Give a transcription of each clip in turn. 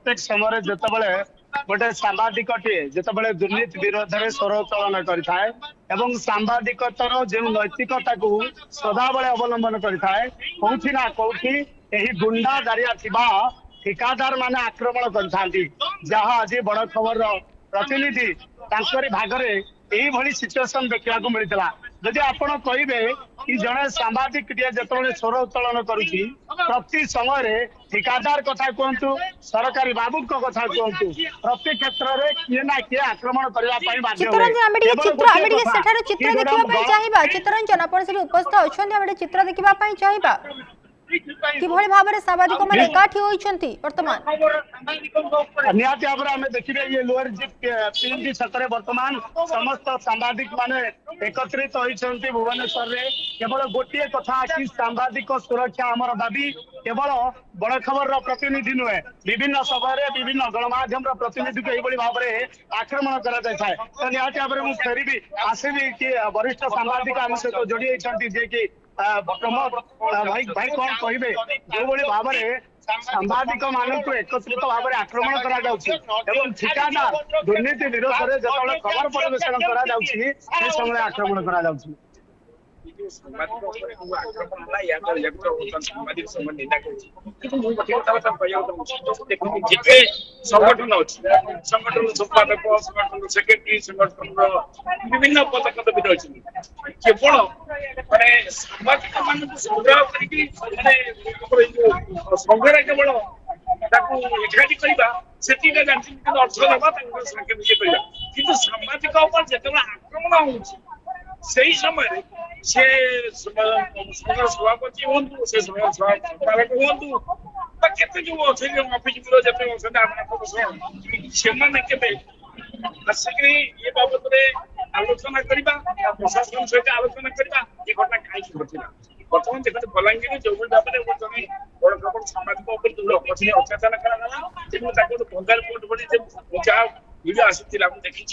प्रत्येक समय जितेबाला गोटे सांबादिकटे जितेबाला दुर्नीति विरोध में स्वर उत्तोलन कर सांबादिकतार जो नैतिकता को सदाबले अवलंबन कौथि ना कौथि गुंडा दारिया थिबा ठिकादार माने आक्रमण करथांती जहाँ आज बड़ खबर प्रतिनिधि भागरे यही सिचुएसन देखा मिलता जदि आपण कहे कि जड़े सांबादिक जो स्वर उत्तोलन करुच्ची प्रति समय ठिकादार कथा कहतु सरकारी बाबू कथा कहतु प्रति क्षेत्र में किए ना किए आक्रमण करने चित्तरंजन आप उपस्थित अच्छा चित्र देखा चाहिए किभଳି भाबरे सामाजिक माने एकाठी होइछंती वर्तमान निहाती भाबरे हमें देखिबे ये लोअर जी पीएमजी क्षेत्र वर्तमान समस्त सांबादिक माने एकत्रित होइछंती भुवनेश्वर रे केवल गोटिए कथा कि सांबादिक सुरक्षा हमर दाबी केवल बड़ खबर प्रतिनिधि नुहे विभिन्न सभा विभिन्न गणमाध्यम प्रतिनिधि को यही भाव में आक्रमण कर तो निहाती भाव में फेरबी आसबि कि वरिष्ठ सांबादिक आम सहित जोड़ी होती जे कि प्रमोद भाई भाई कौन कहे जो भाव में सांबादिक मानक एकत्रित भाव में आक्रमण कर ठिकादार दुर्नीति विरोध में जो खबर परिवेषण कर समय आक्रमण कर सामाजिक निंदा संगठन अच्छी संगठन संपादक संगठन सेक्रेटरी संगठन विभिन्न पदक अच्छी केवल माने सामाजिक मान संग्रह संघरे केवल एकाठी करवा से जानते अर्थ दबा कि सामाजिक जो आक्रमण हो सही समय से सभापति हूँ से संपादक हूँ केते जो अच्छे ऑफिस से आसिक बाबद में आलोचना करवा प्रशासन सहित आलोचना करवा ये घटना कहीं घटना बर्तमान देखते बलांगीर जो भाव में जन बड़ खबर सामाजिक अत्याचार कर बंगाल कोर्ट बड़ी जहाँ वीडियो आसीला देखी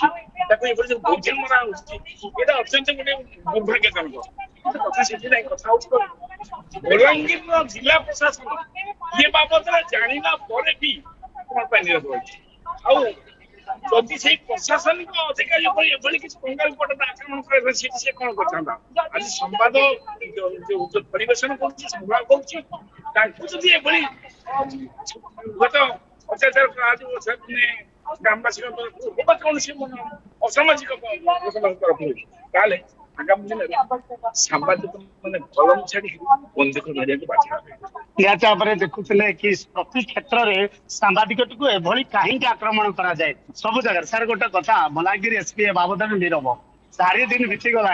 भोजन मरा ये अत्यंत गोटे दुर्भाग्यजनक कथा से कथा बलांगीर जिला प्रशासन ये बाबद जाना भी कौन निरव रही जदि से प्रशासनिक अधिकारी किसी बंगाल कोर्ट आक्रमण कर कौन करता आज संवाद जो परिवेशन कर अत्याचार ग्रामवासी कौन असामाजिक तरफ आगामी दिन में सांबादिक मैंने कलम छाड़ी बंदूक धरिया देखुले कि प्रति क्षेत्र में सांबादिक एभली कहीं आक्रमण करा जाए सब जगह सर गोटे कथा बलांगीर एसपी बाबद में नीरव 4 दिन बीती गला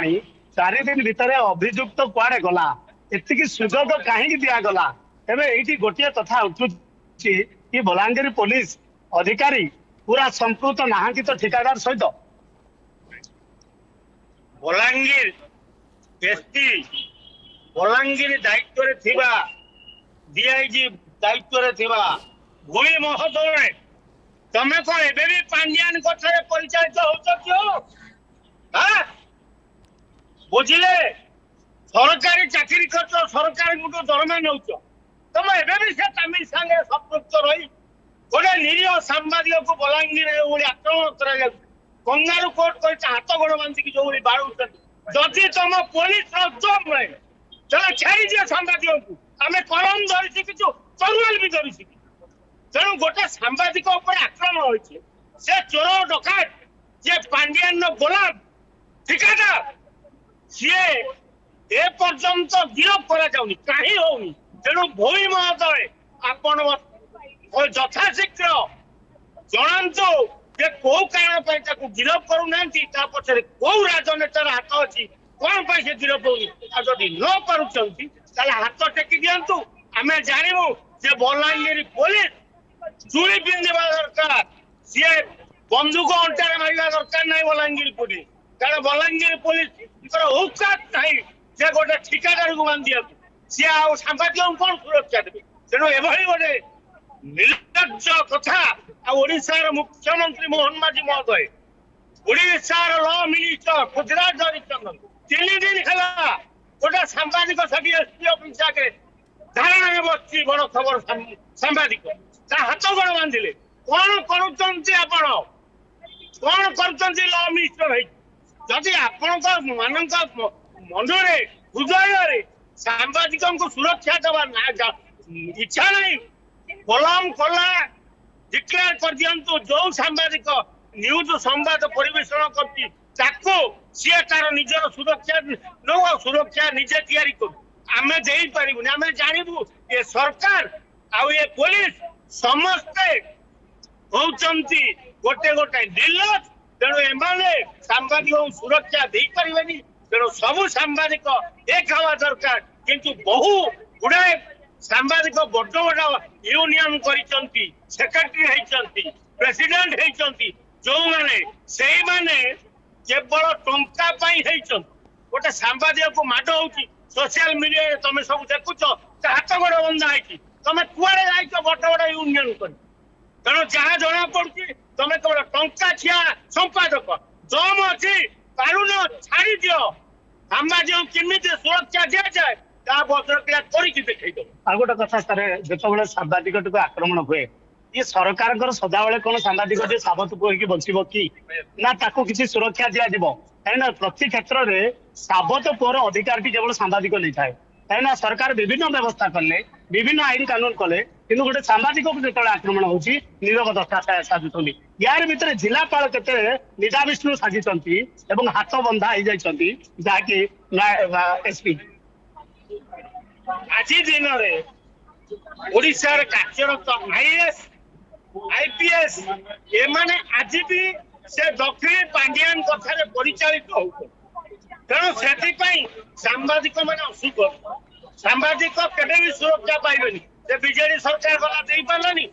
4 दिन भितर अभियुक्त कुआड़े गला एति सुजोग कहीं दिगला तेरे ये गोटे कथा उठू कि बलांगीर पुलिस अधिकारी पूरा संपूत नहांती तो ठिकादार सहित बलांगीर एसपी बलांगीर दायित्व डीआईजी दायित्व भूमि महोदय तमें कौन एवं पांड्यान कथार परिचालित हो बुझिले सरकारी चाकरी कर सरकार गोटे दरमा नौ तुम एवं से तमिल संगे संपृक्त रही गोटे निरीह सांबादिक को बलांगीर आक्रमण कर कंगारू कोर्ट कर हाथ गोड़ बांधिक जो बाड़ू जदि तुम पुलिस जब रहे चलो छाड़ी दिए सांबादिक को आम कलम धरी शिखु तरुआल भी धरी शिखु तेणु गोटे सांबादिक आक्रमण होती से चोर डकायत जे पांड्यान गोलाम ठिकादार सी ए पर्यंत गिरफ कर कहीं होनी तेणु भूमि महोदय आपण यथाशीघ्र जनातु जे कौ कारण गिरफ करूना पछे कौ राजनेतार हाथ अच्छी कौन से गिरफ होनी न कर हाथ टेकी दिंतु आम जानू जे बलांगीर पुलिस चूड़ी पिंधा दरकार सी बंदूक अंटारे मारा दरकार ना बलांगीर पुलिस कारण बलांगीर पुलिस औकात ना जे गोटे ठिकादार को बांधि सी सांबादिक कौन सुरक्षा देवे तेणु एभली गोटे निर्लज्ज कथा ओडिशार मुख्यमंत्री मोहन माझी महोदय ओडिशार लॉ मिनिस्टर पृथ्वीराज हरिचंदन 3 दिन है गोटे सांबादिक एसपी ऑफिस आगे धारणा में बच्ची बड़ खबर सांबादिक ତା ହାତ ଗୋଡ ବାନ୍ଧିଲେ କଣ କରୁଛନ୍ତି ଆପଣ? କଣ କରୁଛନ୍ତି ଲ ମିନିଷ୍ଟର ଭାଇ? ଯଦି ଆପଣଙ୍କ ମାନଙ୍କ ମନରେ ହୃଦୟରେ ସାମ୍ବାଦିକଙ୍କୁ ସୁରକ୍ଷା ଦେବା ଇଚ୍ଛା ନାହିଁ, କଲମ କଲା ଡିକ୍ଲେୟାର କରିଦିଅନ୍ତୁ ଯୋଉ ସାମ୍ବାଦିକ ନ୍ୟୁଜ ସମ୍ବାଦ ପରିବେଷଣ କରୁଛି ତାକୁ ସିଏ ତାର ନିଜର ସୁରକ୍ଷା ନଉ, ସୁରକ୍ଷା ନିଜେ ତିଆରି କରୁ। ଆମେ ଦେଇପାରିବୁନି। ଆମେ ଜାଣିବୁ ଏ ସରକାର ଆଉ ଏ ପୋଲିସ ସମସ୍ତେ ହଉଛନ୍ତି ଗୋଟେ ଗୋଟେ ନିର୍ଲଜ। ତେଣୁ ଏମାନେ ସାମ୍ବାଦିକଙ୍କୁ ସୁରକ୍ଷା ଦେଇପାରିବେନି। ତେଣୁ ସବୁ ସାମ୍ବାଦିକ ଏକ ହେବା ଦରକାର। କିନ୍ତୁ ବହୁ ଗୁଡାଏ ସାମ୍ବାଦିକ ବଡ ବଡ ୟୁନିୟନ କରିଛନ୍ତି, ସେକ୍ରେଟାରୀ ହେଇଛନ୍ତି, ପ୍ରେସିଡେଣ୍ଟ ହେଇଛନ୍ତି, ଯୋଉମାନେ ସେଇମାନେ କେବଳ ଟଙ୍କା ପାଇଁ ହେଇଛନ୍ତି। ଗୋଟେ ସାମ୍ବାଦିକକୁ ମାଡ ହଉଛି ସୋସିଆଲ ମିଡିଆରେ ତମେ ସବୁ ଦେଖୁଛ, ତା ହାତ ଗୋଡ ବନ୍ଧା ହେଇଛି। ତମେ କୁଆଡେ ଯାଇଛ ବଡ ବଡ ୟୁନିୟନ କରି? ତେଣୁ ଯାହା ଜଣା ପଡୁଛି ତମେ କେବଳ ଟଙ୍କା ଖିଆ ସମ୍ପାଦକ। ଦମ ଅଛି ପାରୁନ, ଛାଡି ଦିଅ। ସାମ୍ବାଦିକ କେମିତି ସୁରକ୍ଷା ଦିଆଯାଏ ତା ବଦଳ କରିକି ଦେଖେଇଦବ। ଆଉ ଗୋଟେ କଥା ସାର୍, ଯେତେବେଳେ ସାମ୍ବାଦିକଟିକୁ ଆକ୍ରମଣ ହୁଏ, ଇଏ ସରକାରଙ୍କର ସଦାବେଳେ କଣ ସାମ୍ବାଦିକ ଯେ ସାବତକୁ ହେଇକି ବଞ୍ଚିବ କି? ନା ତାକୁ କିଛି ସୁରକ୍ଷା ଦିଆଯିବ? କାହିଁକିନା ପ୍ରତି କ୍ଷେତ୍ରରେ ସାବତ ପୁଅର ଅଧିକାରଟି କେବଳ ସାମ୍ବାଦିକ ନେଇଥାଏ। କାହିଁକିନା ସରକାର ବିଭିନ୍ନ ବ୍ୟବସ୍ଥା କଲେ, ବିଭିନ୍ନ ଆଇନ କାନୁନ କଲେ, କିନ୍ତୁ ଗୋଟେ ସାମ୍ବାଦିକକୁ ଯେତେବେଳେ ଆକ୍ରମଣ ହଉଛି ନିରବ ଦଶା ସାଜୁଛନ୍ତି। ୟାର ଭିତରେ ଜିଲ୍ଲାପାଳ କେତେ ନିଦାବିଷ୍ଣୁ ସାଜିଛନ୍ତି ଏବଂ ହାତ ବନ୍ଧା ହେଇଯାଇଛନ୍ତି, ଯାହାକି ଏସପି। ଆଜି ଦିନରେ ଓଡିଶାର କାର୍ଯ୍ୟରତ ଆଇଏଏସ୍ ଆଇପିଏସ୍ ଏମାନେ ଆଜି ବି ସେ ଦକ୍ଷିଣ ପାଣ୍ଡିଆନ କଥାରେ ପରିଚାଳିତ ହଉଛନ୍ତି। ତେଣୁ ସେଥିପାଇଁ ସାମ୍ବାଦିକ ମାନେ ଅସୁଖ। ସାମ୍ବାଦିକ କେବେ ବି ସୁରକ୍ଷା ପାଇବେନି। ସେ ବିଜେଡି ସରକାର ଗଲା ଦେଇପାରିଲାନି,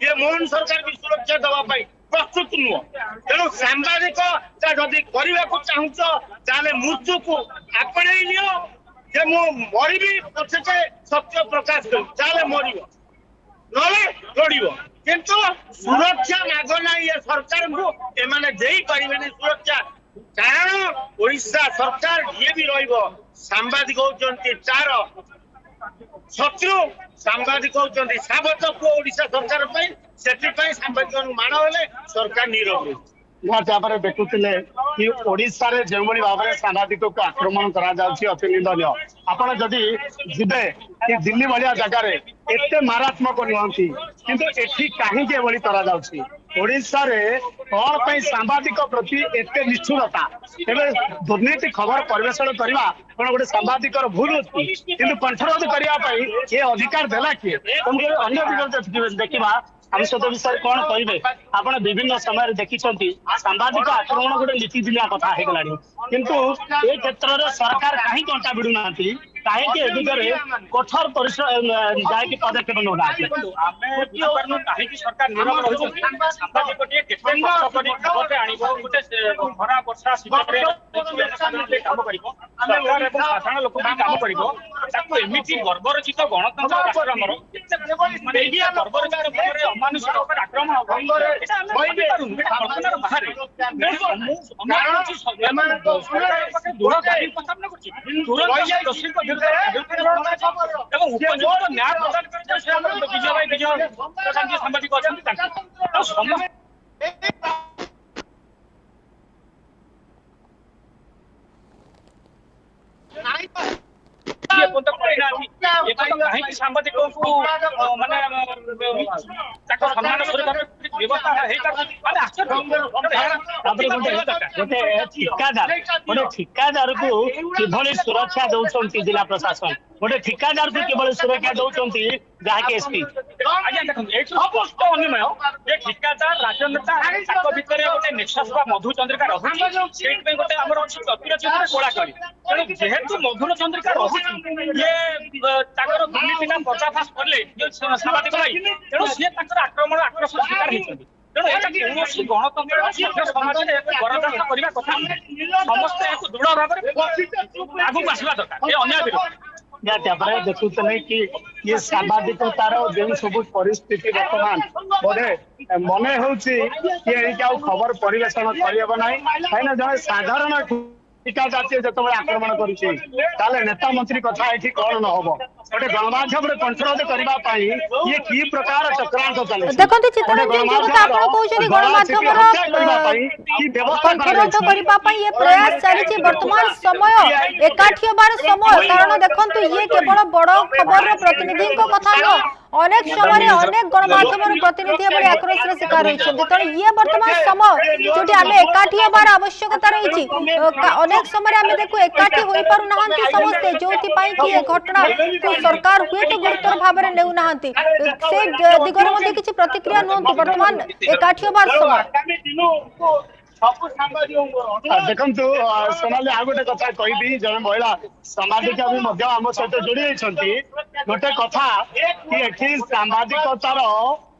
ଇଏ ମୋହନ ସରକାର ବି ସୁରକ୍ଷା ଦେବା ପାଇଁ ପ୍ରସ୍ତୁତ ନୁହଁ। ତେଣୁ ସାମ୍ବାଦିକ ଯଦି କରିବାକୁ ଚାହୁଁଛ ତାହେଲେ ମୃତ୍ୟୁକୁ ଆପଣେଇ ନିଅ। ଯେ ମୁଁ ମରିବି ପଛକେ ସତ୍ୟ ପ୍ରକାଶ କରିବି, ତାହେଲେ ମରିବ, ନହେଲେ ଲଢିବ। କିନ୍ତୁ ସୁରକ୍ଷା ମାଗ ନାହିଁ ଏ ସରକାରଙ୍କୁ। ଏମାନେ ଦେଇପାରିବେନି ସୁରକ୍ଷା। କାରଣ ଓଡିଶା ସରକାର ଯିଏ ବି ରହିବ, ସାମ୍ବାଦିକ ହଉଛନ୍ତି ତାର ଶତ୍ରୁ, ସାମ୍ବାଦିକ ହଉଛନ୍ତି ସାବତ ପୁଅ ଓଡିଶା ସରକାର ପାଇଁ। ସେଥିପାଇଁ ସାମ୍ବାଦିକଙ୍କୁ ମାଡ଼ ହେଲେ ସରକାର ନିରବ ରହୁଛି। ନିହାତି ଭାବରେ ଦେଖୁଥିଲେ କି ଓଡିଶାରେ ଯେଉଁଭଳି ଭାବରେ ସାମ୍ବାଦିକକୁ ଆକ୍ରମଣ କରାଯାଉଛି ଅତି ନିନ୍ଦନୀୟ। ଆପଣ ଯଦି ଯିବେ କି ଦିଲ୍ଲୀ ଭଳିଆ ଜାଗାରେ ଏତେ ମାରାତ୍ମକ ନୁହନ୍ତି, କିନ୍ତୁ ଏଠି କାହିଁକି ଏଭଳି କରାଯାଉଛି? ଓଡିଶାରେ କଣ ପାଇଁ ସାମ୍ବାଦିକ ପ୍ରତି ଏତେ ନିଷ୍ଠୁରତା? ତେବେ ଦୁର୍ନୀତି ଖବର ପରିବେଷଣ କରିବା କଣ ଗୋଟେ ସାମ୍ବାଦିକର ଭୁଲ ଅଛି? କିନ୍ତୁ କଣ୍ଠରୋଧ କରିବା ପାଇଁ ଏ ଅଧିକାର ଦେଲା କିଏ? ଅନ୍ୟ ଦିଗରେ ଦେଖିବା ସାଂସଦ ବିଷୟରେ କଣ କହିବେ? ଆପଣ ବିଭିନ୍ନ ସମୟରେ ଦେଖିଛନ୍ତି ସାମ୍ବାଦିକ ଆକ୍ରମଣ ଗୋଟେ ନୀତିଦିନିଆ କଥା ହେଇଗଲାଣି, କିନ୍ତୁ ଏ କ୍ଷେତ୍ରରେ ସରକାର କାହିଁକି ଅଣ୍ଟା ଭିଡୁନାହାନ୍ତି? କାହିଁକି ଏ ଦିଗରେ କଠୋର ପରିଶ୍ରମ ଯାଇକି ପଦକ୍ଷେପ ନେଉନାହାନ୍ତି? ଆମେ ବୁଝିପାରୁନୁ କାହିଁକି ସରକାର ନିରବ ରହିଛନ୍ତି। ସାମ୍ବାଦିକଟିଏ କେତେ କଷ୍ଟ କରି ଖବରଟେ ଆଣିବ, ଗୋଟେ ଖରା ବର୍ଷା ଶୀତରେ କାମ କରିବ, ସରକାର ଏବଂ ସାଧାରଣ ଲୋକ ପାଇଁ କାମ କରିବ। ତାକୁ ଏମିତି ବର୍ବରଚିତ ଗଣତନ୍ତ୍ର ରାଷ୍ଟ୍ର ଆମର, ମାନେ ଏଇ ବର୍ବରଚିତ ଭାବରେ ଅମାନୁଷିକ ଉପରେ ଆକ୍ରମଣ ହବ, ଏଇଟା ଆମେ ଭାବିପାରୁନୁ, ଏଇଟା କଳ୍ପନାର ବାହାରେ। ସରକାରଙ୍କ ପାଖରେ ଦୃଢ ଦାବି ଉପସ୍ଥାପନ କରୁଛି, ତୁରନ୍ତ ଦୋଷୀଙ୍କ ବିରୁଦ୍ଧରେ ଏବଂ ଉପଯୁକ୍ତ ନ୍ୟାୟ ପ୍ରଦାନ କରାଯାଉ। ସେ ଆମର ବିଜୟ ପ୍ରଧାନ ଯିଏ ସାମ୍ବାଦିକ ଅଛନ୍ତି ତାଙ୍କୁ ଆଉ ସମସ୍ତେ କାହିଁକି ସାମ୍ବାଦିକଙ୍କୁ ମାନେ ତାଙ୍କ ସମ୍ମାନ ସୁରକ୍ଷା ବ୍ୟବସ୍ଥା ହେଇପାରୁଛି? ଗୋଟେ ଠିକାଦାରକୁ କିଭଳି ସୁରକ୍ଷା ଦଉଛନ୍ତି ଜିଲ୍ଲା ପ୍ରଶାସନ, ଗୋଟେ ଠିକାଦାରକୁ କିଭଳି ସୁରକ୍ଷା ଦଉଛନ୍ତି ଯାହାକି ଏସପି। ଆଜ୍ଞା ଦେଖନ୍ତୁ, ଏଇଠି ସ୍ପଷ୍ଟ ଅନୁମୟ ଯେ ଠିକାଦାର ରାଜନେତା ତାଙ୍କ ଭିତରେ ଗୋଟେ ନେକ୍ସସ୍ ବା ମଧୁ ଚନ୍ଦ୍ରିକା ରହୁଛି। ସେଇଥିପାଇଁ ଗୋଟେ ଆମର ଅଛି ପ୍ରତିରକ୍ଷା କଳା କରି। ତେଣୁ ଯେହେତୁ ମଧୁର ଚନ୍ଦ୍ରିକା ରହୁଛି, ଇଏ ତାଙ୍କର ଦୁର୍ନୀତିଟା ପର୍ଦ୍ଦାଫାଶ କଲେ ସାମ୍ବାଦିକ ଭାଇ, ତେଣୁ ସିଏ ତାଙ୍କର ଆକ୍ରମଣ ଆକ୍ରୋଶର ଶିକାର ହେଇଛନ୍ତି। ତେଣୁ ଏଇଟା କୌଣସି ଗଣତନ୍ତ୍ର ସମାଜରେ ବରଦାସ୍ତ କରିବା କଥା ନୁହେଁ। ସମସ୍ତେ ଏହାକୁ ଦୃଢ ଭାବରେ ଆଗକୁ ଆସିବା ଦରକାର। ଏ ଅନ୍ୟାୟ ବିରୋଧ। ତାପରେ ଦେଖୁଥିଲେ କି ଇଏ ସାମ୍ବାଦିକ ତାର ଯେଉଁ ସବୁ ପରିସ୍ଥିତି ବର୍ତ୍ତମାନ ବୋଧେ ମନେ ହଉଛି କି ଏଇକି ଆଉ ଖବର ପରିବେଷଣ କରିହେବ ନାହିଁ। କାହିଁକିନା ଜଣେ ସାଧାରଣ ଠିକାଦାର ଯେତେବେଳେ ଆକ୍ରମଣ କରୁଛି, ତାହେଲେ ନେତା ମନ୍ତ୍ରୀ କଥା ଏଠି କଣ ନହବ? गोटे गणमाध्यम कंट्रोल करने ये कि प्रकार चक्रांत चलुछि देखंतु चित्तरंजन जो कथा आपण कहउछनी गणमाध्यम कंट्रोल करबा पई ये प्रयास चली वर्तमान समय एकाठी होबार समय कारण देखंतु ये केवल बड़ खबर प्रतिनिधि को कथा न अनेक समय अनेक गणमाध्यम प्रतिनिधि एबे आक्रोश रे शिकार होइछन त ये वर्तमान समय जोटी आमे एकाठी होबार आवश्यकता रहिछि अनेक समय आमे देखु एकाठी होई पारु नहंती समस्त जोति पई कि ये घटना को सरकार हुए तो गुरुतर भाव में नेउ नहंती से दिगरे मध्ये किछि प्रतिक्रिया नहंती वर्तमान एकाठी होबार समय देखु सोनाली आ गोटे कथा कही जन महिला सामाजिक आम सहित जोड़ी गोटे कथा कि एठी सांबादिकतार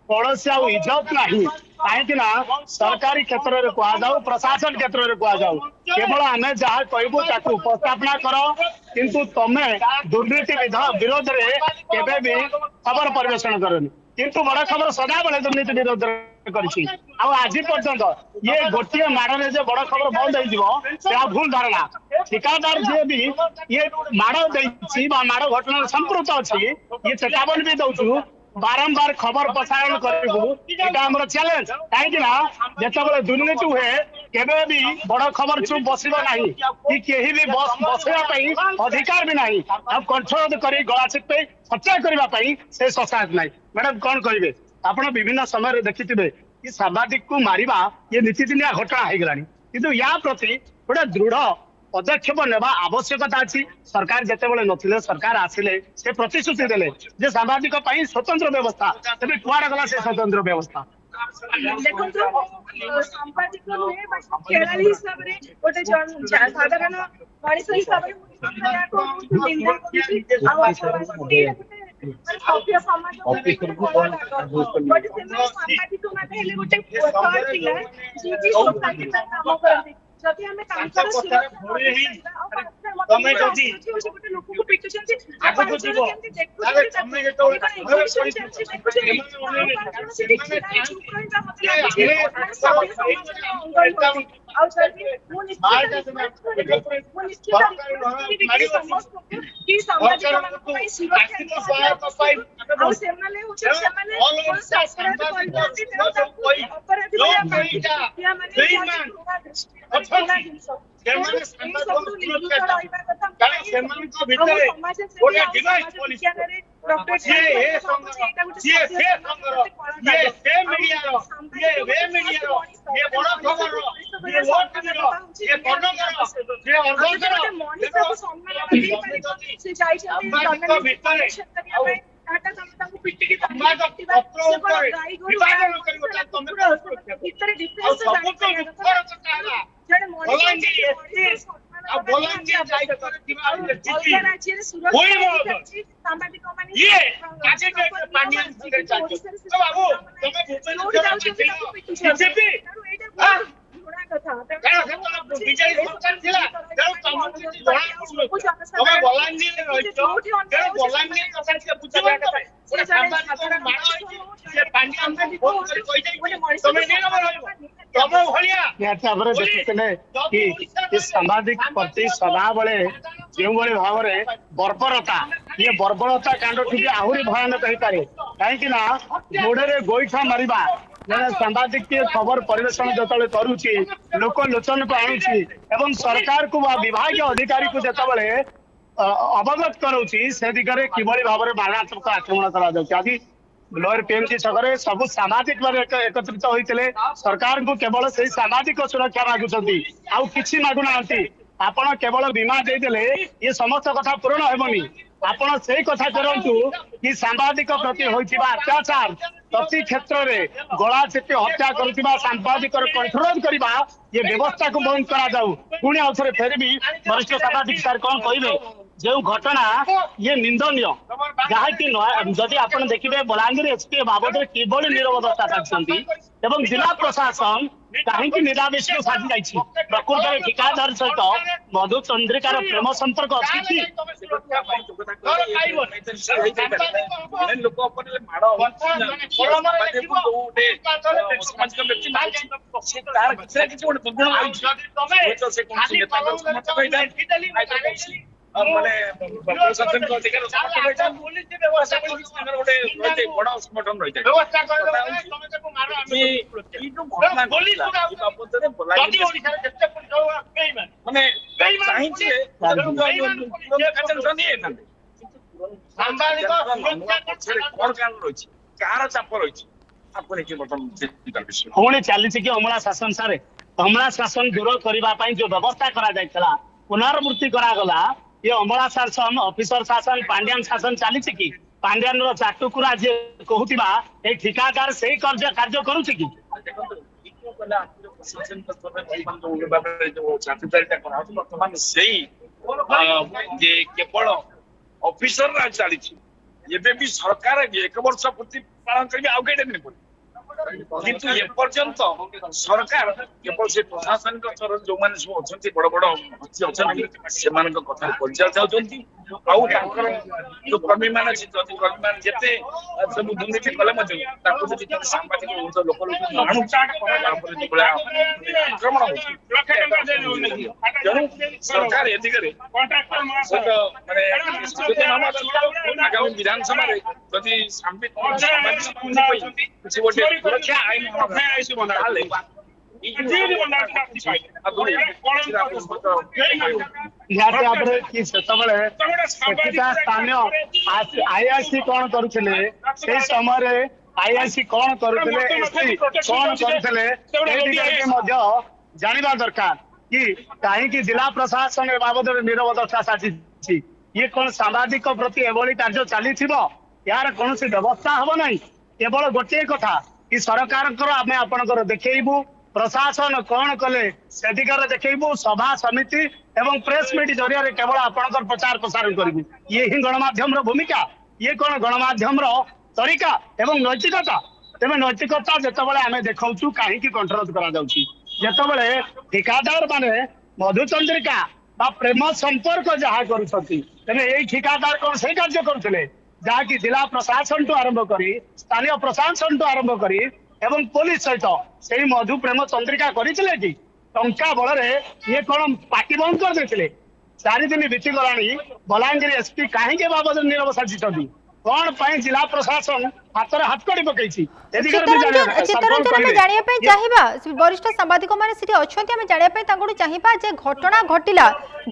कौनसी आउ इज्जत नहीं कहीं सरकारी क्षेत्र में कहुँ प्रशासन क्षेत्र में कहुँ केवल आम जहाँ कहबू ताकू उपस्थापना कर किंतु तमे दुर्नीति विरोध में केबे भी खबर परिवेषण करनी किंतु बड़ खबर सदा बेले दुर्नीति विरोध आज पर्यंत ये गोटे माड़ में बड़ खबर बंद हो भूल धारणा ठिकादार जी भी ये माड़ माड़ घटना संपृक्त अच्छी ये चेतावनी भी दौचु बारंबार खबर प्रसारण करूँ चैलेंज कहीं जिते दुर्नीति हुए केबे भी बड़ खबर चुप बसब ना कि कहीं भी बसवाई अधिकार भी नहीं अब कंट्रोल कर गला चिपे हत्या करने से ससाहत नहीं मैडम कौन कहे आप विभिन्न समय देखिथे कि सांबादिक को मारिबा ये नीतिदिनिया घटना हो गलानी किंतु या प्रति गोटे दृढ़ पदक्षेप नेबा आवश्यकता अच्छी सरकार जितेबाला नथिले सरकार आसिले से प्रतिश्रुति देले जे सांबादिक पई स्वतंत्र व्यवस्था तबे कुआडे गला से स्वतंत्र व्यवस्था देखो सांबादिक नुहे खेलाड़ी हिसाब रे गोटे साधारण मनीष हिसाब रे सभ्य समाज सांबादिक माने हेले गोटे थर्ड पिलर जी सोसाइटी काम करते जति हमें काम तमे जति गोटे लोक को पिटुछन आगो को जीवो अरे तमे जेतो सांबादिक प्रति सदा बेले जो भाव में बर्बरता ये बर्बरता कांड ठी आहरी भयानक हो पारे कहीं गोड़े गोईठा मारिबा जने सांबादिक के खबर परिवेषण जो करुच्ची लोक लोचन को आणुची एवं सरकार को विभाग अधिकारी को जिते अवगत कराउची से दिगरे किभली भाव में मारणात्मक आक्रमण करा आज लोअर पीएमसी छकरे सब सामाजिक एकत्रित होते सरकार को केवल से सामाजिक सुरक्षा मागुंट आउ कि मागुना आपण केवल बीमा देदेले ये समस्त कथा पूर्ण हेबनी आपण से कथा करंतु कि सांबादिक प्रति होइतिबा अत्याचार प्रति क्षेत्र में गला चिपी हत्या करुवा सांबादिक कंट्रोल करवा ये व्यवस्था को बंद करा जाऊ पुणी आउ थे फेर भी वरिष्ठ सांबादिक सर कौन कहे जो घटना ये निंदनीय जहाँकि जदि आप देखिए बलांगीर एसपी बाबद किभली नीरवता साजिंट एवं जिला प्रशासन कहीं निरामिष को साजी जाइए प्रकृत में ठिकादार सहित मधु चंद्रिकार प्रेम संपर्क अच्छी ମାନେ ପ୍ରଶାସନିକ ଅଧିକାର ସମସ୍ତେ ରହିଥାନ୍ତି ଗୋଟେ ରହିଥାଏ ବଡ ସଂଗଠନ ରହିଥାଏ ବ୍ୟବସ୍ଥା କଥା କରିଦେବ ହଉଛି ତମେ ତାକୁ ମାର କି ଏଇ ଯୋଉ ଘଟଣା ଘଟିଲା ଏ ବାବଦରେ ଯଦି ବଲାଙ୍ଗୀର ଓଡିଶାରେ ଯେତେ ପୁଲିସ ହଉ ବେଇମାନ ମାନେ ଚାହିଁଥିଲେ କାର୍ଯ୍ୟାନୁଷ୍ଠାନ ନେଇଯାଇଥାନ୍ତେ ସାମ୍ବାଦିକ ପଛରେ କଣ କାରଣ ରହିଛି କାହାର ଚାପ ରହିଛି ଆପଣ ଏଠି ବର୍ତ୍ତମାନ ଚିନ୍ତାର ବିଷୟ ପୁଣି ଚାଲିଛି କି ଅମଳା ଶାସନ ସାରେ ଅମଳା ଶାସନ ଦୂର କରିବା ପାଇଁ ଯୋଉ ବ୍ୟବସ୍ଥା କରାଯାଇଥିଲା ପୁନରାବୃତ୍ତି କରାଗଲା ଏ ଅମଳା ଶାସନ ଅଫିସର ଶାସନ ପାଣ୍ଡିଆନ ଶାସନ ଚାଲିଛି କି ପାଣ୍ଡିଆନର ଚାଟୁକୁରା ଯିଏ କହୁଥିବା ଏଇ ଠିକାଦାର ସେଇ କାର୍ଯ୍ୟ କରୁଛି କି ଦେଖନ୍ତୁ ଏଇଠୁ କହିଲେ ଆମର ପ୍ରଶାସନିକ ସ୍ତରରେ ବର୍ତ୍ତମାନ ଯୋଉ ଭାବରେ ଯୋଉ ଚାଟୁକାରିତା କରାହଉଛି ବର୍ତ୍ତମାନ ସେଇ ଯେ କେବଳ ଅଫିସର ରାଜ ଚାଲିଛି ଏବେ ବି ସରକାର 1 ବର୍ଷ ପୂର୍ତ୍ତି ପାଳନ କରିବେ ଆଉ କେତେ ଦିନ ପରେ କିନ୍ତୁ ଏପର୍ଯ୍ୟନ୍ତ ସରକାର କେବଳ ସେ ପ୍ରଶାସନିକ ସ୍ତରରେ ଯୋଉମାନେ ସବୁ ଅଛନ୍ତି ବଡ ବଡ ଅଛନ୍ତି ସେମାନଙ୍କ କଥାରେ ପର୍ଯ୍ୟାୟ ଯାଉଛନ୍ତି ଆଉ ତାଙ୍କର ଯୋଉ କର୍ମୀମାନେ ଯଦି କର୍ମୀମାନେ ଯେତେ ସବୁ ଦୁର୍ନୀତି କଲେ ମଧ୍ୟ ତାଙ୍କୁ ଯଦି ସାମ୍ବାଦିକ ଲୋକ ଆଣୁଛି ତାପରେ ଯେଭଳିଆ ଆକ୍ରମଣ ହଉଛି ତେଣୁ ସରକାର ଏ ଦିଗରେ ମାନେ ସଚେତନ ହବା ଦରକାର ଆଗାମୀ ବିଧାନସଭାରେ ଯଦି ସାମ୍ବାଦିକ କିଛି ଗୋଟେ ସୁରକ୍ଷା ଆଇନ ତାହେଲେ ନିହାତି ଭାବରେ କି ସେତେବେଳେ ସେଠିକା ସ୍ଥାନୀୟ ଆଇଆଇସି କଣ କରୁଥିଲେ ସେଇ ସମୟରେ ଆଇଆଇସି କଣ କରୁଥିଲେ ଏସପି କଣ କରୁଥିଲେ ଏ ଦିଗରେ ମଧ୍ୟ ଜାଣିବା ଦରକାର କି କାହିଁକି ଜିଲ୍ଲା ପ୍ରଶାସନ ଏ ବାବଦରେ ନିରବତା ସାଜିଛି ଇଏ କଣ ସାମ୍ବାଦିକ ପ୍ରତି ଏଭଳି କାର୍ଯ୍ୟ ଚାଲିଥିବ ଏହାର କୌଣସି ବ୍ୟବସ୍ଥା ହବ ନାହିଁ କେବଳ ଗୋଟିଏ କଥା କି ସରକାରଙ୍କର ଆମେ ଆପଣଙ୍କର ଦେଖେଇବୁ ପ୍ରଶାସନ କଣ କଲେ ସେ ଦିଗରେ ଦେଖେଇବୁ ସଭା ସମିତି ଏବଂ ପ୍ରେସ ମିଟ୍ ଜରିଆରେ କେବଳ ଆପଣଙ୍କର ପ୍ରଚାର ପ୍ରସାର କରିବୁ ଇଏ ହିଁ ଗଣମାଧ୍ୟମର ଭୂମିକା ଇଏ କଣ ଗଣମାଧ୍ୟମର ତରିକା ଏବଂ ନୈତିକତା ତେବେ ନୈତିକତା ଯେତେବେଳେ ଆମେ ଦେଖାଉଛୁ କାହିଁକି କଣ୍ଟ୍ରୋଲ କରାଯାଉଛି ଯେତେବେଳେ ଠିକାଦାର ମାନେ ମଧୁଚନ୍ଦ୍ରିକା ବା ପ୍ରେମ ସମ୍ପର୍କ ଯାହା କରୁଛନ୍ତି ତେବେ ଏଇ ଠିକାଦାର କଣ ସେଇ କାର୍ଯ୍ୟ କରୁଥିଲେ ଯାହାକି ଜିଲ୍ଲା ପ୍ରଶାସନଠୁ ଆରମ୍ଭ କରି ସ୍ଥାନୀୟ ପ୍ରଶାସନଠୁ ଆରମ୍ଭ କରି ଏବଂ ପୋଲିସ ସହିତ ସେଇ ମଧୁ ପ୍ରେମ ଚନ୍ଦ୍ରିକା କରିଥିଲେ କି ଟଙ୍କା ବଳରେ ଇଏ କଣ ପାଟି ବନ୍ଦ କରିଦେଇଥିଲେ 4 ଦିନ ବିତିଗଲାଣି ବଲାଙ୍ଗୀର ଏସପି କାହିଁକି ବାବଦରେ ନିରବ ସାଜିଛନ୍ତି କଣ ପାଇଁ ଜିଲ୍ଲା ପ୍ରଶାସନ ହାତରେ ହାତକଡ଼ି ପକେଇଛି ଏ ଦିଗରେ ବି ଜାଣିବା ଦରକାର। ସାର୍, କଣ ଚିତ୍ତରଞ୍ଜନ ଆମେ କହିବେ? ଜାଣିବା ପାଇଁ ଚାହିଁବା ବରିଷ୍ଠ ସାମ୍ବାଦିକ ମାନେ ସେଠି ଅଛନ୍ତି ଆମେ ଜାଣିବା ପାଇଁ ତାଙ୍କୁ ଚାହିଁବା ଯେ ଘଟଣା ଘଟିଲା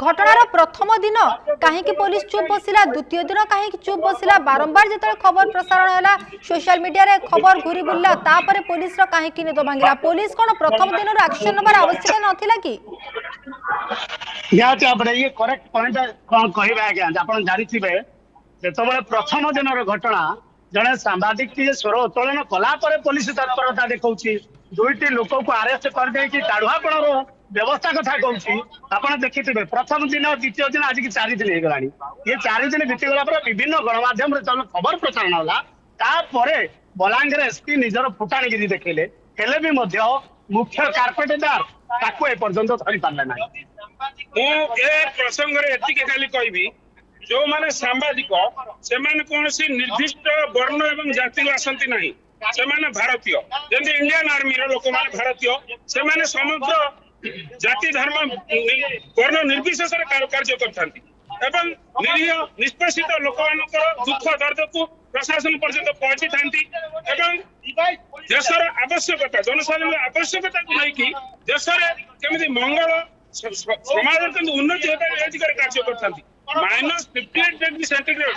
ଘଟଣାର ପ୍ରଥମ ଦିନ କାହିଁକି ପୋଲିସ ଚୁପ୍ ବସିଲା ଦ୍ୱିତୀୟ ଦିନ କାହିଁକି ଚୁପ୍ ବସିଲା ବାରମ୍ବାର ଯେତେବେଳେ ଖବର ପ୍ରସାରଣ ହେଲା সোশ্যাল মিডিয়াରେ ଖବର ଘୁରି ବୁଲିଲା ତାପରେ ପୋଲିସର କାହିଁକି ନିଦ ଭାଙ୍ଗିଲା ପୋଲିସ କଣ ପ୍ରଥମ ଦିନରୁ ଆକ୍ସନ ନେବାର ଆବଶ୍ୟକତା ନଥିଲା କି ନିହାତି ଭାବରେ ଇଏ କରେକ୍ଟ ପଏଣ୍ଟ କଣ କହିବେ ଆଜ୍ଞା ଆପଣ ଜାଣିଥିବେ ଯେତେବେଳେ ପ୍ରଥମ ଦିନର ଘଟଣା ଜଣେ ସାମ୍ବାଦିକ ସ୍ୱର ଉତ୍ତୋଳନ କଲା ପରେ ପୋଲିସ ତତ୍ପରତା ଦେଖାଉଛି 2ଟି ଲୋକଙ୍କୁ ଆରେଷ୍ଟ କରିଦେଇକି କାଢୁଆପଣର ବ୍ୟବସ୍ଥା କଥା କହୁଛି ଆପଣ ଦେଖିଥିବେ ପ୍ରଥମ ଦିନ ଦ୍ୱିତୀୟ ଦିନ ଆଜିକି 4 ଦିନ ହେଇଗଲାଣି ଇଏ 4 ଦିନ ବିତିଗଲା ପରେ ବିଭିନ୍ନ ଗଣମାଧ୍ୟମରେ ଯେତେବେଳେ ଖବର ପ୍ରସାରଣ ହେଲା ତାପରେ ବଲାଙ୍ଗୀର ଏସପି ନିଜର ଫୁଟାଣିଗିରି ଦେଖେଇଲେ ହେଲେ ବି ମଧ୍ୟ ମୁଖ୍ୟ କାର୍ପେଟଦାର ତାକୁ ଏପର୍ଯ୍ୟନ୍ତ ଧରି ପାରିଲେ ନାହିଁ ମୁଁ ଏ ପ୍ରସଙ୍ଗରେ ଏତିକି ଖାଲି କହିବି ଯୋଉମାନେ ସାମ୍ବାଦିକ ସେମାନେ କୌଣସି ନିର୍ଦ୍ଦିଷ୍ଟ ବର୍ଣ୍ଣ ଏବଂ ଜାତିରୁ ଆସନ୍ତି ନାହିଁ ସେମାନେ ଭାରତୀୟ ଯେମିତି ଇଣ୍ଡିଆନ ଆର୍ମିର ଲୋକମାନେ ଭାରତୀୟ ସେମାନେ ସମଗ୍ର ଜାତି ଧର୍ମ ବର୍ଣ୍ଣ ନିର୍ବିଶେଷରେ କାର୍ଯ୍ୟ କରିଥାନ୍ତି ଏବଂ ନିରୀହ ନିଷ୍ପେଷିତ ଲୋକମାନଙ୍କର ଦୁଃଖ ଦର୍ଦକୁ ପ୍ରଶାସନ ପର୍ଯ୍ୟନ୍ତ ପହଞ୍ଚିଥାନ୍ତି ଏବଂ ଦେଶର ଆବଶ୍ୟକତା ଜନସାଧାରଣଙ୍କ ଆବଶ୍ୟକତାକୁ ନେଇକି ଦେଶରେ କେମିତି ମଙ୍ଗଳ ସମାଜରେ କେମିତି ଉନ୍ନତି ହେଇପାରିବ ଏ ଦିଗରେ କାର୍ଯ୍ୟ କରିଥାନ୍ତି -58 ଡିଗ୍ରୀ ସେଣ୍ଟିଗ୍ରେଡ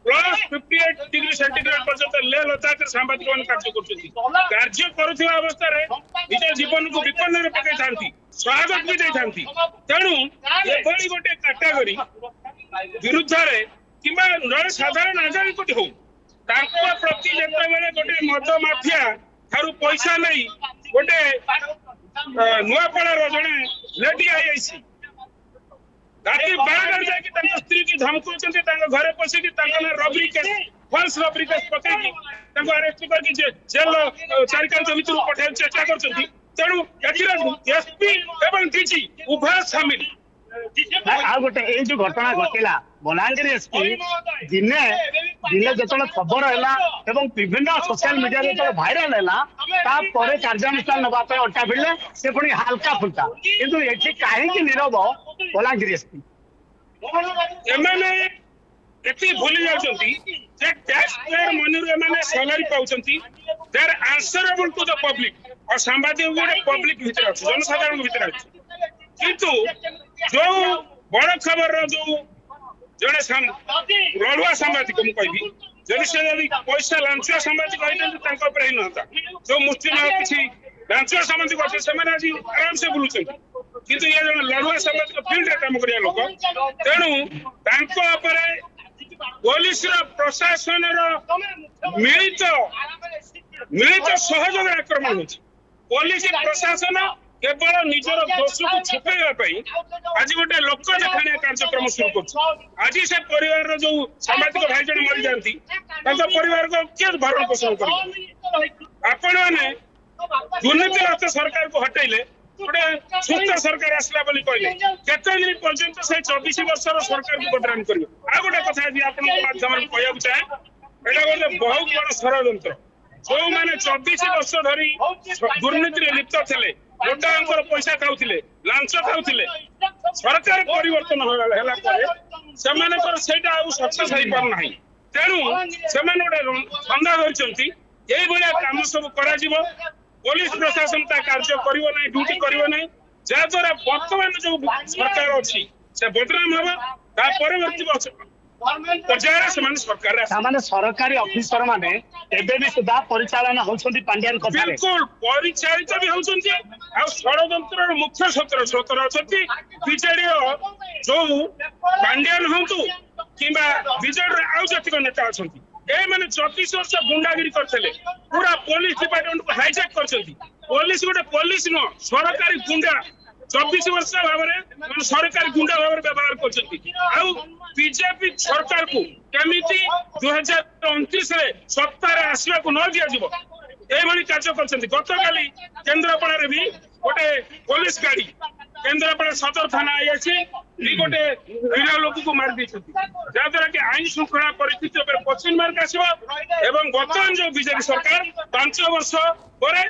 +58 ଡିଗ୍ରୀ ସେଣ୍ଟିଗ୍ରେଡ ପର୍ଯ୍ୟନ୍ତ ଲେ ଲଦାଖରେ ସାମ୍ବାଦିକ ମାନେ କାର୍ଯ୍ୟ କରୁଛନ୍ତି କାର୍ଯ୍ୟ କରୁଥିବା ଅବସ୍ଥାରେ ନିଜ ଜୀବନକୁ ବିପନ୍ନରେ ପକାଇଥାନ୍ତି ସ୍ୱାଗତ ବି ଦେଇଥାନ୍ତି ତେଣୁ ଏଭଳି ଗୋଟେ କାଟାଗୋରୀ ବିରୁଦ୍ଧରେ କିମ୍ବା ଜଣେ ସାଧାରଣ ନାଗରିକଟି ହଉ ତାଙ୍କ ପ୍ରତି ଯେତେବେଳେ ଗୋଟେ ମଦ ମାଫିଆ ଠାରୁ ପଇସା ନେଇ ଗୋଟେ ନୂଆପଡ଼ାର ଜଣେ ଲେଡି ଆଇଆଇସି ରାତି 12ଟାରେ ଯାଇକି ତାଙ୍କ ସ୍ତ୍ରୀ କି ଧମକଉଛନ୍ତି ତାଙ୍କ ଘରେ ପଶିକି ତାଙ୍କ ନାଁ robbery case falls robbery case ପକେଇକି ତାଙ୍କୁ ଆରେଷ୍ଟ କରିକି ଜେଲ 4 ଭିତରକୁ ପଠାଇବାକୁ ଚେଷ୍ଟା କରୁଛନ୍ତି ତେଣୁ ଏଥିରେ ଏସପି ଏବଂ ଡିଜି ଉଭୟ ସାମିଲ ଆଉ ଗୋଟେ ଏଇ ଯୋଉ ଘଟଣା ଘଟିଲା ବଲାଙ୍ଗୀର ଏସପି ଦିନେ ଯେତେବେଳେ ଖବର ହେଲା ଏବଂ ବିଭିନ୍ନ ସୋସିଆଲ ମିଡିଆରେ ଯେତେବେଳେ ଭାଇରାଲ ହେଲା ତାପରେ କାର୍ଯ୍ୟାନୁଷ୍ଠାନ ନେବା ପାଇଁ ଅଣ୍ଟା ଭିଡ଼ିଲେ ସେ ପୁଣି ହାଲକା ଫୁଲକା କିନ୍ତୁ ଏଠି କାହିଁକି ନିରବ ବଲାଙ୍ଗୀର ଏସପି एमाने एति भूली जाउछंती जे टैक्स पेयर मनी रे माने सैलरी पाउछंती they are answerable to the public और सांबादिक गोटे पब्लिक भीतर अछि जनसाधारण भीतर अछि किंतु जो बड़ खबर रो जो जड़े लड़ुआ सांबादिक मु कहबी जदि से यदि पैसा लांचुआ सांबादिक होइते तांको पर ही नहता जो मुस्लिम किछि लांचुआ सांबादिक अछि सेमाने आज आराम से बुलुछंती किंतु ये जण लड़ुआ सांबादिक फील्ड रे काम करिया लोक तेणु तांको उपरे पुलिस रो प्रशासन रो मिलित सहयोग आक्रमण होछि पुलिस प्रशासन केवल निजर दोष को छुपेवा आज गोटे लोक देखाणिया कार्यक्रम शुरू कर आज से परिवार जो सामाजिक भाई जन मरी जाती परिवार को किए भरण पोषण कर आपण मैंने दुर्नीति रक्त सरकार को हटेले गोटे सुस्थ सरकार आसला बोली कहले केते दिन पर्यंत से 24 वर्षर सरकार को बदनाम करियो आ गोटे कथा जी आपन माध्यम रे कहया चाहे एटा गोटे बहुत बड़ षड़यंत्र जो माने 24 वर्ष धरी दुर्नीति रे लिप्त थिले गोटांकर पैसा खाउथिले लांच खाउथिले सरकार परिवर्तन होला परे सेमानकर सेटा आ सक्सेस होई पार नाही तेणु सेमान गोटे धंदा धरिचंती एई भलिया काम सब करा जिवो पुलिस प्रशासन ता कार्य करिवो नाही ड्यूटी करिवो नाही जा द्वारा वर्तमान जो सरकार अछि से बदनाम हबो ता परवर्ती पर्यायर सेमान सरकार सामान्य सरकारी ऑफिसर माने एबे भी सुधा परिचालन होछंती पांड्यान कथा बिल्कुल परिचालित भी होछंती आ षड़यंत्र मुख्य सत्र अछंती बीजेडी जो पांड्यान हंतु किबा बीजेडी रे आउ जतिक नेता अछंती ए माने 24 वर्ष गुंडागिरी करथले पूरा पुलिस डिपार्टमेंट को हाईजैक करछंती पुलिस गोटे पुलिस न सरकारी गुंडा 24 वर्ष भाबरे माने सरकारी गुंडा भाबरे व्यवहार करछंती आउ बीजेपी सरकार को केमिति 2029 रे सत्ता रे आसीबा को न दिया जिवो ए माने कार्य करछंती गतकाली केंद्रपाड़ा रे भी गोटे पुलिस गाड़ी केंद्रपाड़ा सदर थाना आइछि भी गोटे निरा लोक को मार दैछंती जा द्वारा कि आईन श्रृंखला परिस्थिति पर पश्चिम मार्ग आसीबा एवं वर्तमान जो बीजेपी सरकार 5 वर्ष परे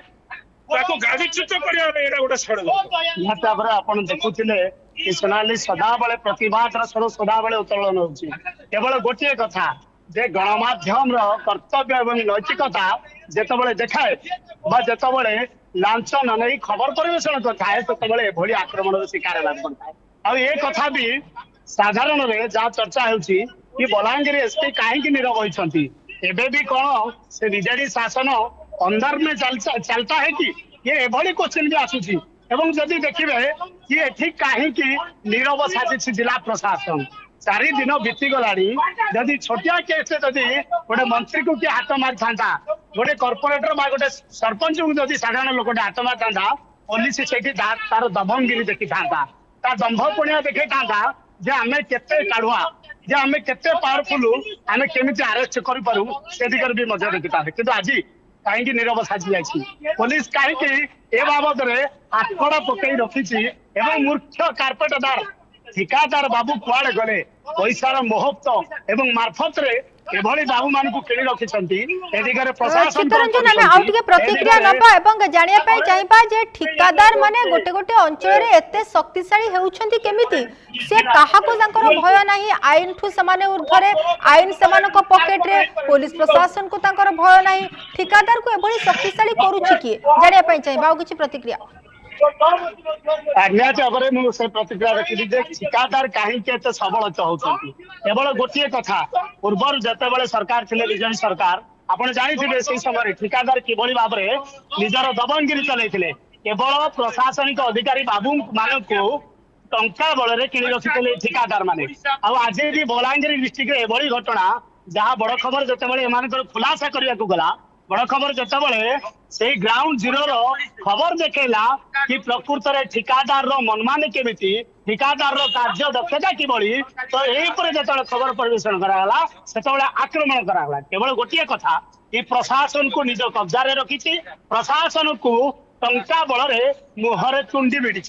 ताको गादीच्युत करिया एरा गोटे षड़यंत्र यहाँ तापर आपण देखुथिले कि सोनाली सदा बेले प्रतिवाद रो सदा बेले उत्तोलन होछि केवल गोटे कथा जे गणमाध्यम रो कर्तव्य एवं नैतिकता जेतबेले देखाए बा जेतबेले लांच न नहीं खबर परिवेषण करथाए सेतबेले एभली आक्रमण रो शिकार लाग करथाए आ ए कथा भी साधारण रे जा चर्चा होछि कि बलांगीर एसपी काहे कि नीरव होइछंती एबे भी कोन से बीजेडी शासन अंदर में चलता है कि ये एभली क्वेश्चन भी आसुछि एवं जदि देखिबे कि एठी काहे कि नीरव साजिछि जिला प्रशासन 4 दिन बीती गलानी जदि छोटिया केस जदि गोटे मंत्री को किए हाथ मारी था गोटे कॉर्पोरेटर बा गोटे सरपंच को जदि साधारण लोक हाथ मारी था पुलिस से तार दबंगिरी देखी था दंभपुणिया देखी था जे आमे केते काढ़ुआ जे आमे केते पावरफुल आमे केमिति अरेस्ट करि पारू से दिगर भी मजा देखी था किंतु आज कहीं नीरव साजी जाइए पुलिस कहीं ए बाबद आठकड़ा पकई रखी मुख्य कार्पेटदार ठिकादार बाबू कुआड़े गले पैसार मोहब्बत एवं मार्फत रे एभली बाबू मान को किणी रखिसंती ए दिगरे प्रशासन चित्तरंजन हमें आउ टिके प्रतिक्रिया नबा एवं जानिया पई चाहिबा जे ठिकादार माने गोटे गोटे अंचल रे एते शक्तिशाली हेउछंती केमिति से काहाको तांकर भय नाही आईन ठु समाने ऊर्ध्वरे आईन समानक पॉकेट रे पुलिस प्रशासन को तांकर भय नाही ठिकादार को एभली शक्तिशाली करूछि कि जानिया पई चाहिबा आउ किछि प्रतिक्रिया निहत भाव में मुझे प्रतिक्रिया रखी ठिकादार कहीं सबल चाहती केवल गोटे कथा पूर्व जिते सरकार थे बीजेपी सरकार आपड़ जानी से समय ठिकादार किभली भाव में निजर दबंगिरी चलते केवल प्रशासनिक अधिकारी बाबू मान को टंका बल कि रखी ठिकादार माने आज भी बलांगीर डिस्ट्रिक्ट एभली घटना जहाँ बड़ खबर जिते खुलासा करने को गला बड़ खबर जिते से ग्राउंड जीरो रो खबर देखला कि प्रकृत में ठिकादार रो मनमानी केमिति ठिकादार रो कार्य दक्षता किभली तो यही पर जो खबर परिवेषण कराला सेतबेले आक्रमण कराला केवल गोटे कथा कि प्रशासन को निज कब्जा रे रखिछि प्रशासन को टंका बल रे मुहरे चुंडी भिड़ी।